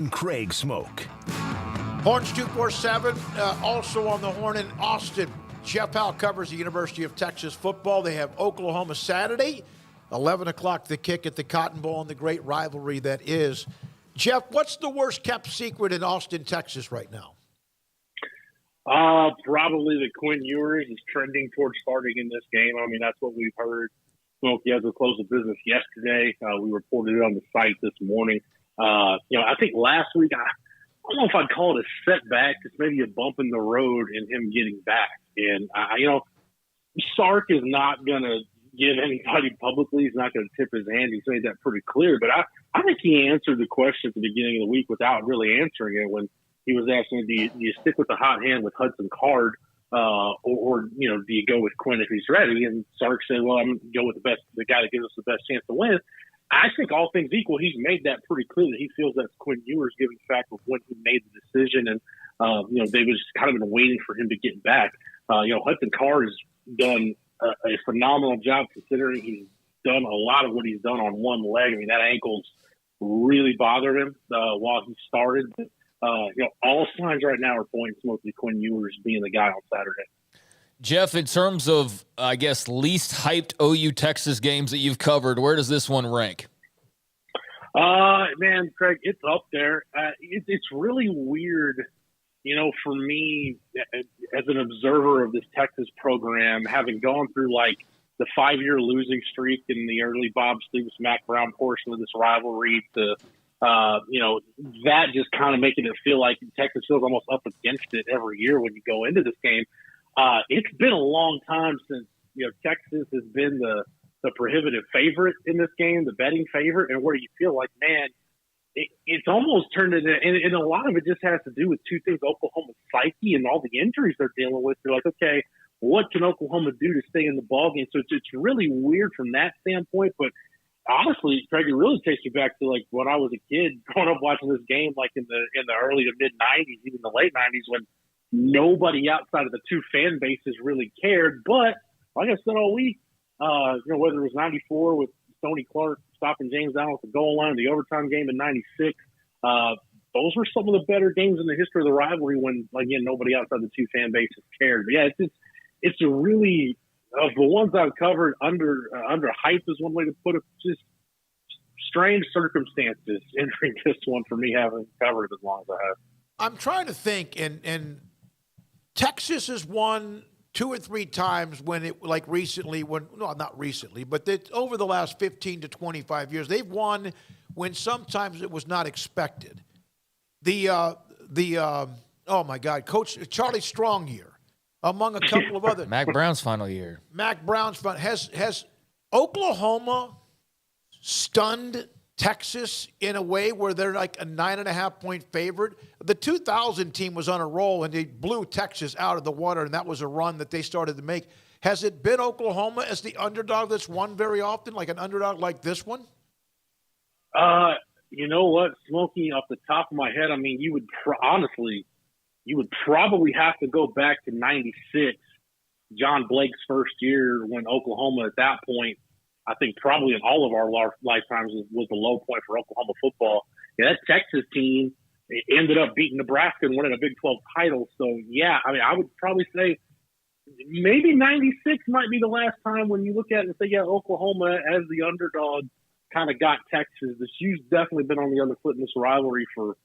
Craig Smoak. Horns 247, also on the horn in Austin. Jeff Howe covers the University of Texas football. They have Oklahoma Saturday, 11 o'clock the kick at the Cotton Bowl, and the great rivalry that is. Jeff, what's the worst kept secret in Austin, Texas right now? Probably that Quinn Ewers is trending towards starting in this game. I mean, that's what we've heard. Smokey has a close of business yesterday. We reported it on the site this morning. I think last week, I don't know if I'd call it a setback. It's maybe a bump in the road in him getting back. And, Sark is not going to give anybody publicly. He's not going to tip his hand. He's made that pretty clear. But I think he answered the question at the beginning of the week without really answering it when he was asking, do you stick with the hot hand with Hudson Card or do you go with Quinn if he's ready? And Sark said, well, I'm going to go with the guy that gives us the best chance to win. I think all things equal, he's made that pretty clear that he feels that's Quinn Ewers, given the fact of when he made the decision. And, they was just kind of been waiting for him to get back. Hudson Card has done a phenomenal job considering he's done a lot of what he's done on one leg. I mean, that ankle's really bothered him while he started. All signs right now are pointing to Quinn Ewers being the guy on Saturday. Jeff, in terms of, I guess, least hyped OU Texas games that you've covered, where does this one rank? Man, Craig, it's up there. It's really weird, for me as an observer of this Texas program, having gone through like the 5-year losing streak in the early Bob Stoops, Mac Brown portion of this rivalry to, that just kind of making it feel like Texas feels almost up against it every year when you go into this game. It's been a long time since, Texas has been the prohibitive favorite in this game, the betting favorite, and where you feel like, man, it's almost turned into, and a lot of it just has to do with two things, Oklahoma's psyche and all the injuries they're dealing with. They're like, okay, what can Oklahoma do to stay in the ballgame? So it's really weird from that standpoint, but honestly, Craig, it really takes you back to like when I was a kid growing up watching this game, like in the early to mid '90s, even the late '90s, when nobody outside of the two fan bases really cared. But like I said all week, whether it was '94 with Tony Clark stopping James Allen at the goal line, the overtime game in '96, those were some of the better games in the history of the rivalry when, again, nobody outside the two fan bases cared. But yeah, it's a really, of the ones I've covered, under hype is one way to put it. Just strange circumstances entering this one for me, having covered it as long as I have. I'm trying to think, and Texas has won 2 or 3 times when it, like recently, not recently, but over the last 15 to 25 years, they've won when sometimes it was not expected. Oh my God, Coach Charlie Strong year, among a couple of other. Mac Brown's final year. Has Oklahoma stunned Texas in a way where they're like a 9.5-point favorite? The 2000 team was on a roll and they blew Texas out of the water, and that was a run that they started to make. Has it been Oklahoma as the underdog that's won very often, like an underdog like this one? You know what, Smokey, off the top of my head, I mean, you would probably have to go back to '96, John Blake's first year, when Oklahoma at that point, I think probably in all of our lifetimes, was the low point for Oklahoma football. Yeah, that Texas team ended up beating Nebraska and winning a Big 12 title. So, yeah, I mean, I would probably say maybe '96 might be the last time when you look at it and say, yeah, Oklahoma as the underdog kind of got Texas. The shoe's definitely been on the other foot in this rivalry for,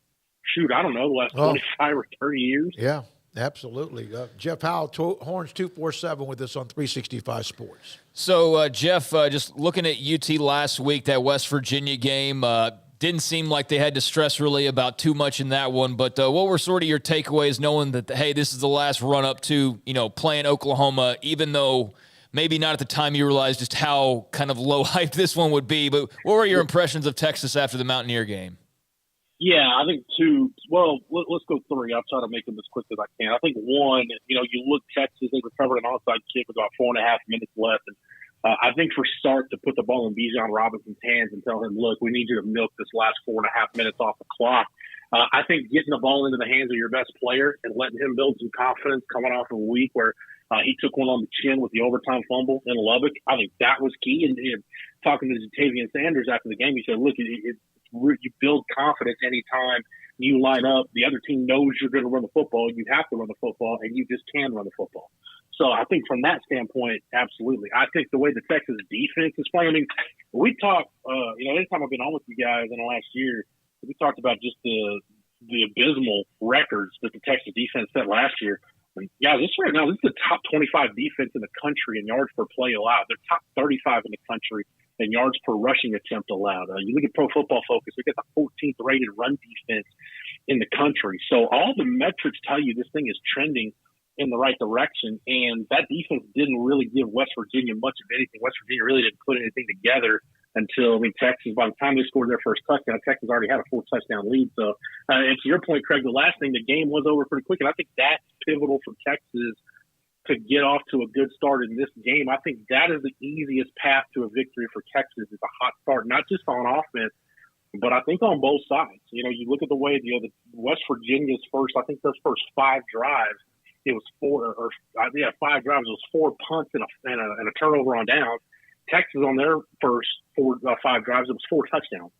I don't know, the last 25 or 30 years. Yeah, absolutely. Jeff Howe, Horns 247 with us on 365 Sports. So, Jeff, just looking at UT last week, that West Virginia game, didn't seem like they had to stress really about too much in that one. But what were sort of your takeaways knowing that, hey, this is the last run-up to, playing Oklahoma, even though maybe not at the time you realized just how kind of low hype this one would be. But what were your impressions of Texas after the Mountaineer game? Yeah, I think 2. Well, let's go 3. I'll try to make them as quick as I can. I think 1, you look Texas, they recovered an onside kick with about 4.5 minutes left. And I think for Sark to put the ball in Bijan Robinson's hands and tell him, look, we need you to milk this last 4.5 minutes off the clock. I think getting the ball into the hands of your best player and letting him build some confidence coming off of a week where he took one on the chin with the overtime fumble in Lubbock, I think that was key. And talking to Jatavian Sanders after the game, he said, look, you build confidence anytime you line up, the other team knows you're going to run the football, you have to run the football, and you just can run the football. So I think from that standpoint, absolutely. I think the way the Texas defense is playing, I mean, we talked, anytime I've been on with you guys in the last year, we talked about just the abysmal records that the Texas defense set last year. And yeah, this is the top 25 defense in the country in yards per play allowed. They're top 35 in the country in yards per rushing attempt allowed. You look at Pro Football Focus, we get the 14th rated run defense in the country. So all the metrics tell you this thing is trending in the right direction, and that defense didn't really give West Virginia much of anything. West Virginia really didn't put anything together until, Texas, by the time they scored their first touchdown, Texas already had a 4-touchdown lead. So, and to your point, Craig, the last thing, the game was over pretty quick, and I think that's pivotal for Texas to get off to a good start in this game. I think that is the easiest path to a victory for Texas, is a hot start, not just on offense, but I think on both sides. You look at the way the West Virginia's first 5 drives, it was 5 drives. It was 4 punts and a turnover on downs. Texas on their first 5 drives, it was 4 touchdowns.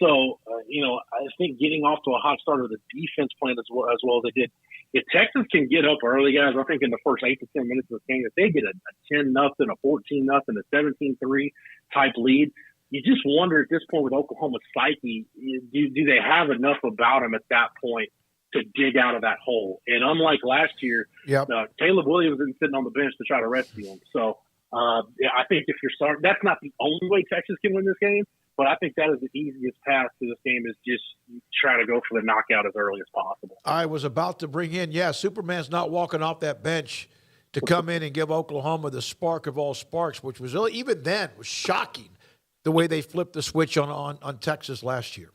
So, I think getting off to a hot start of the defense playing as well as they did. If Texas can get up early, guys, I think in the first 8 to 10 minutes of the game, if they get a 10-0, a 14-0, a 17-3 type lead, you just wonder at this point with Oklahoma's psyche, do they have enough about them at that point to dig out of that hole? And unlike last year, Caleb Williams isn't sitting on the bench to try to rescue him. So I think if you're starting, that's not the only way Texas can win this game, but I think that is the easiest path to this game, is just try to go for the knockout as early as possible. I was about to bring in, Superman's not walking off that bench to come in and give Oklahoma the spark of all sparks, which was really, even then, was shocking the way they flipped the switch on Texas last year.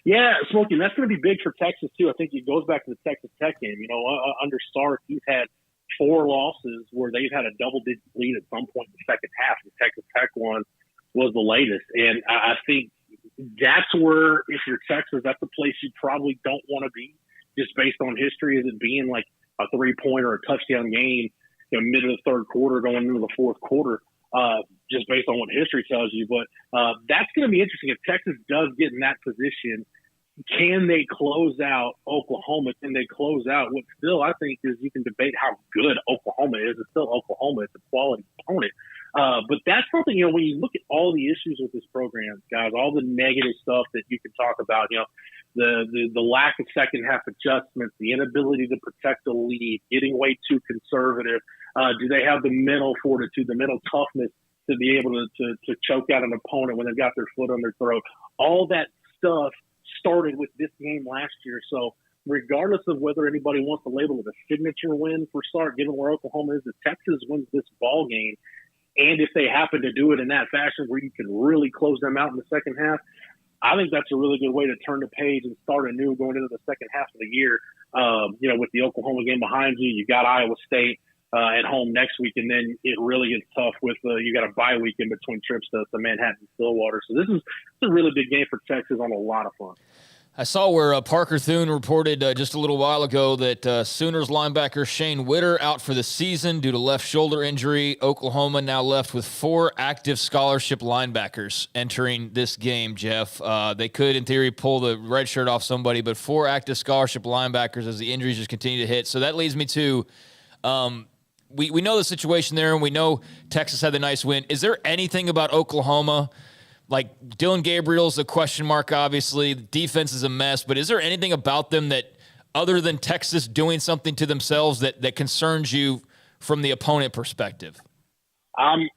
Yeah, Smokey, that's going to be big for Texas, too. I think it goes back to the Texas Tech game. Under Stark, he's had 4 losses where they've had a double-digit lead at some point in the second half. The Texas Tech one was the latest. And I think that's where, if you're Texas, that's a place you probably don't want to be, just based on history, as it being like a 3-point or a touchdown game, mid of the third quarter going into the fourth quarter. Just based on what history tells you. But that's going to be interesting. If Texas does get in that position, can they close out Oklahoma? Can they close out what still, I think, is, you can debate how good Oklahoma is. It's still Oklahoma. It's a quality opponent. But that's something, when you look at all the issues with this program, guys, all the negative stuff that you can talk about, the lack of second half adjustments, the inability to protect the lead, getting way too conservative. Do they have the mental fortitude, the mental toughness to be able to choke out an opponent when they've got their foot on their throat? All that stuff started with this game last year. So regardless of whether anybody wants to label it a signature win for Sark, given where Oklahoma is, if Texas wins this ball game, and if they happen to do it in that fashion where you can really close them out in the second half, I think that's a really good way to turn the page and start anew going into the second half of the year. With the Oklahoma game behind you, you got Iowa State at home next week, and then it really gets tough with you got a bye week in between trips to Manhattan and Stillwater. So this is a really big game for Texas on a lot of fun. I saw where Parker Thune reported just a little while ago that Sooners linebacker Shane Witter out for the season due to left shoulder injury. Oklahoma now left with 4 active scholarship linebackers entering this game, Jeff. They could, in theory, pull the red shirt off somebody, but 4 active scholarship linebackers as the injuries just continue to hit. So that leads me to we know the situation there, and we know Texas had the nice win. Is there anything about Oklahoma? Like, Dylan Gabriel's a question mark, obviously. The defense is a mess. But is there anything about them that, other than Texas doing something to themselves, that concerns you from the opponent perspective?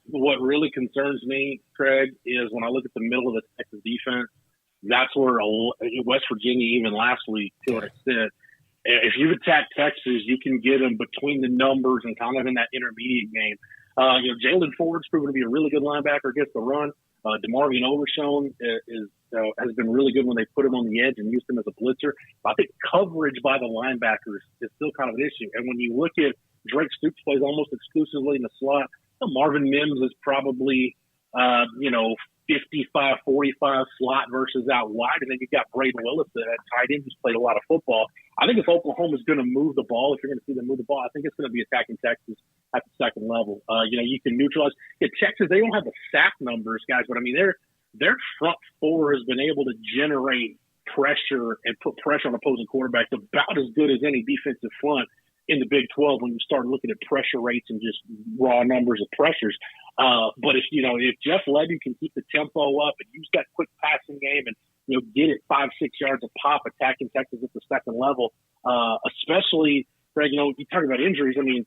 What really concerns me, Craig, is when I look at the middle of the Texas defense, that's where West Virginia, even last week, to an extent, if you attack Texas, you can get them between the numbers and kind of in that intermediate game. Jalen Ford's proven to be a really good linebacker against the run. DeMarvion Overshone has been really good when they put him on the edge and used him as a blitzer. I think coverage by the linebackers is still kind of an issue. And when you look at Drake Stoops plays almost exclusively in the slot, Marvin Mims is probably, 55-45 slot versus out wide. And then you've got Braden Willis that at tight end who's played a lot of football. I think if Oklahoma's going to move the ball, if you're going to see them move the ball, I think it's going to be attacking Texas at the second level. You can neutralize. Texas, they don't have the sack numbers, guys, but I mean, their front four has been able to generate pressure and put pressure on opposing quarterbacks about as good as any defensive front in the Big 12 when you start looking at pressure rates and just raw numbers of pressures. But if Jeff Lebby can keep the tempo up and use that quick passing game and get it 5-6 yards a pop attacking Texas at the second level, especially Greg, you talk about injuries. I mean,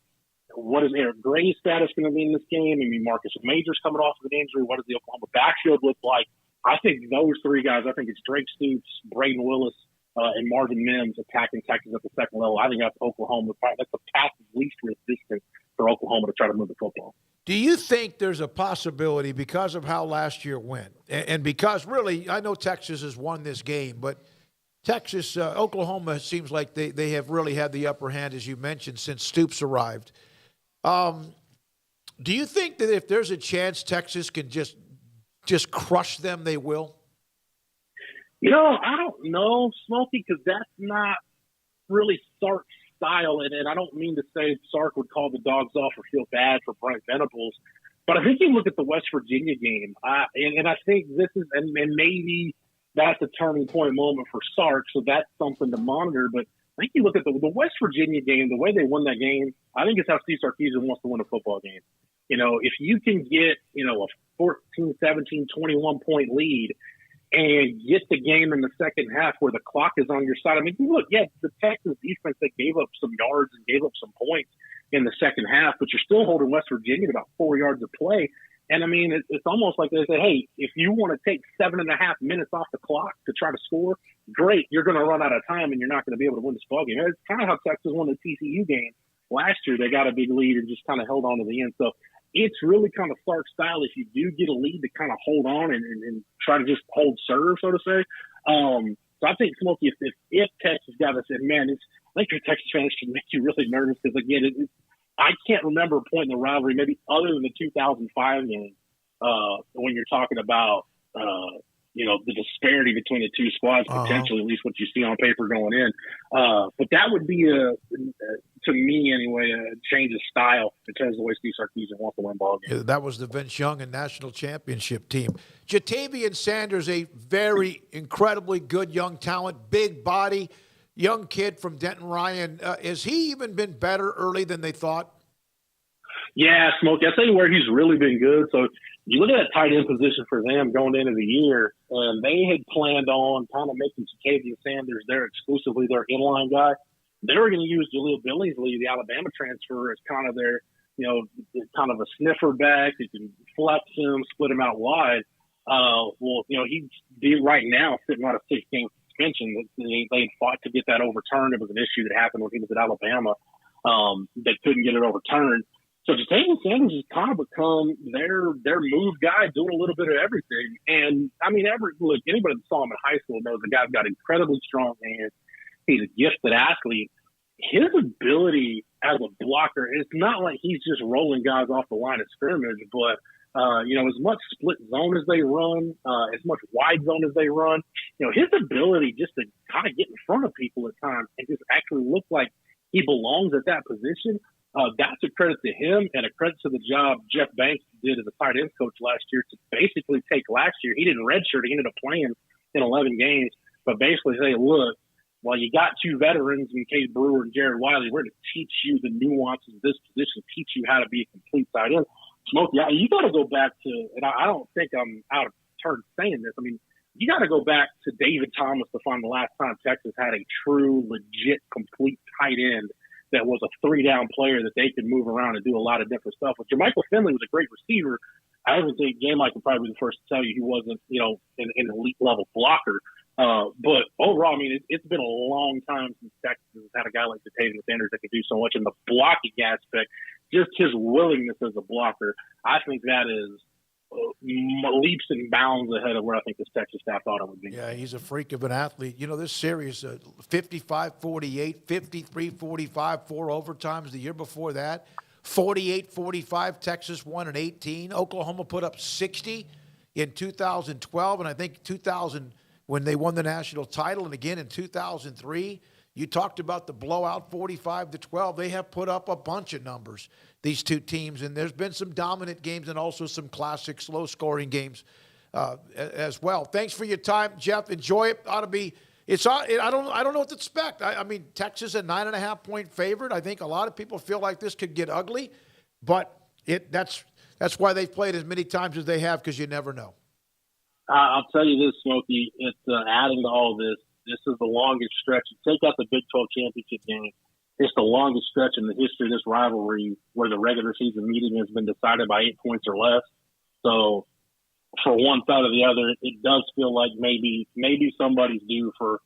what is Eric Gray's status going to be in this game? I mean, Marcus Major's coming off of an injury. What does the Oklahoma backfield look like? I think those three guys, I think it's Drake Stoops, Braden Willis, and Marvin Mims attacking Texas at the second level. I think that's Oklahoma. That's the path of least resistance for Oklahoma to try to move the football. Do you think there's a possibility because of how last year went, and because really, I know Texas has won this game, but Texas, Oklahoma seems like they have really had the upper hand, as you mentioned, since Stoops arrived. Do you think that if there's a chance Texas can just crush them, they will? I don't know, Smokey, because that's not really Sark's style. And I don't mean to say Sark would call the dogs off or feel bad for Brent Venables. But I think you look at the West Virginia game, and I think this is, and maybe that's a turning point moment for Sark, so that's something to monitor. But I think you look at the West Virginia game, the way they won that game, I think it's how Steve Sarkisian wants to win a football game. If you can get, a 14, 17, 21-point lead and get the game in the second half where the clock is on your side. I mean, look, the Texas defense, they gave up some yards and gave up some points in the second half, but you're still holding West Virginia to about 4 yards of play. And, I mean, it's almost like they say, hey, if you want to take 7.5 minutes off the clock to try to score, great, you're going to run out of time and you're not going to be able to win this ball game. It's kind of how Texas won the TCU game last year. They got a big lead and just kind of held on to the end. So it's really kind of Sark style if you do get a lead to kind of hold on and try to just hold serve, so to say. So I think, Smokey, if Texas got us in, man, I think your Texas fans should make you really nervous because, again, I can't remember a point in the rivalry, maybe other than the 2005 game, when you're talking about, the disparity between the two squads, potentially, at least what you see on paper going in. But that would be, to me anyway, a change of style in terms of the way Steve Sarkisian wants to win ball games. That was the Vince Young and national championship team. Jatavian Sanders, a very incredibly good young talent, big body, young kid from Denton Ryan. Has he even been better early than they thought? Yeah, Smokey, I'll tell you where he's really been good. So you look at that tight end position for them going into the year, and they had planned on kind of making Jatavian Sanders exclusively their inline guy. They were going to use Jaleel Billingsley, the Alabama transfer, as kind of their, kind of a sniffer back. You can flex him, split him out wide. He's right now sitting on a 6-game suspension. They fought to get that overturned. It was an issue that happened when he was at Alabama. They couldn't get it overturned. So Jatavian Sanders has kind of become their move guy, doing a little bit of everything. And, I mean, anybody that saw him in high school knows the guy's got incredibly strong hands. He's a gifted athlete. His ability as a blocker, it's not like he's just rolling guys off the line of scrimmage, but, as much split zone as they run, as much wide zone as they run, his ability just to kind of get in front of people at times and just actually look like he belongs at that position. That's a credit to him and a credit to the job Jeff Banks did as a tight ends coach last year to basically take last year. He didn't redshirt. He ended up playing in 11 games, but basically say, look, well, you got two veterans in Cade Brewer and Jared Wiley. We're going to teach you the nuances of this position, teach you how to be a complete tight end. Smokey, you got to go back to, and I don't think I'm out of turn saying this. I mean, you got to go back to David Thomas to find the last time Texas had a true, legit, complete tight end that was a 3-down player that they could move around and do a lot of different stuff. But Jermichael Finley was a great receiver. I would think J-Mike would probably be the first to tell you he wasn't, an elite level blocker. But overall, I mean, it's been a long time since Texas has had a guy like Jatavian Sanders that could do so much in the blocking aspect. Just his willingness as a blocker, I think that is leaps and bounds ahead of where I think this Texas staff thought it would be. Yeah, he's a freak of an athlete. This series, 55-48, 53-45, 4 overtimes the year before that. 48-45, Texas won in 18. Oklahoma put up 60 in 2012, and I think 2000 when they won the national title, and again in 2003. You talked about the blowout 45-12. They have put up a bunch of numbers, these two teams, and there's been some dominant games and also some classic slow-scoring games as well. Thanks for your time, Jeff. Enjoy it. Ought to be I don't know what to expect. I mean, Texas a 9.5-point favorite. I think a lot of people feel like this could get ugly, but that's why they've played as many times as they have, because you never know. I'll tell you this, Smokey. It's adding to all this. This is the longest stretch. You take out the Big 12 championship game. It's the longest stretch in the history of this rivalry where the regular season meeting has been decided by 8 points or less. So, for one side or the other, it does feel like maybe somebody's due for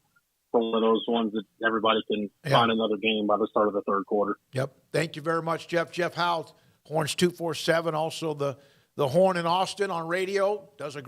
one of those ones that everybody can find another game by the start of the third quarter. Yep. Thank you very much, Jeff. Jeff Howe, Horns 247, also the Horn in Austin on radio, does a